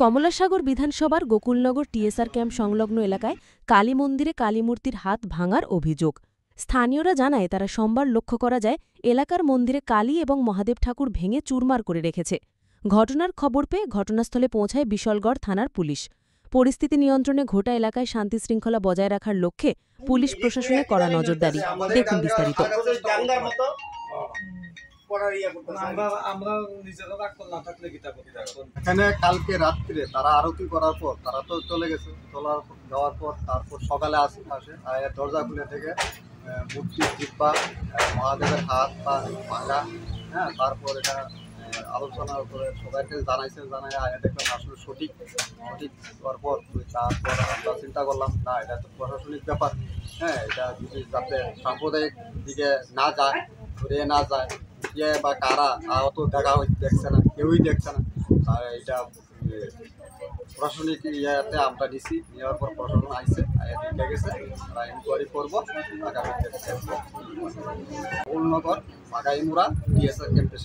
কমলাসাগর বিধানসভার Gokulnagar TSR camp সংলগ্ন এলাকায় কালী মন্দিরে কালীমূর্তির হাত ভাঙার অভিযোগ। স্থানীয়রা জানায়, তারা সোমবার লক্ষ্য করা যায় এলাকার মন্দিরে কালী এবং মহাদেব ঠাকুর ভেঙে চুরমার করে রেখেছে। ঘটনার খবর পেয়ে ঘটনাস্থলে পৌঁছায় বিশালগড় থানার পুলিশ। পরিস্থিতি নিয়ন্ত্রণে ঘোটা এলাকায় শান্তিশৃঙ্খলা বজায় রাখার লক্ষ্যে পুলিশ প্রশাসনের কড়া নজরদারি। দেখুন বিস্তারিত। এখানে কালকে রাত্রে তারা আরতি করার পর তারা তো চলে গেছে, যাওয়ার পর তারপর সকালে আসে দরজা খুলে থেকে মূর্তির জিব্বা, মহাদেবের হাত পা ভাঙা, তারপর এটা আলোচনা করে সবাইকে জানাই দেখলাম আসলে সঠিক হওয়ার পর তারপর আমরা চিন্তা করলাম না, এটা তো প্রশাসনিক ব্যাপার, এটা যদি যাতে সাম্প্রদায়িক দিকে না যায়, ঘুরে না যায়, বা কারা অত দেখা দেখছে না, কেউই দেখছে না, আর এটা প্রশাসনিক ইয়েতে আমরা নিছি। নেওয়ার পর প্রশাসন আইসে দেখে গেছে, আমরা ইনকোয়ারি করবো। আগামীতে গোকুলনগর বাগাইমুড়া টিএসআর ক্যাম্পের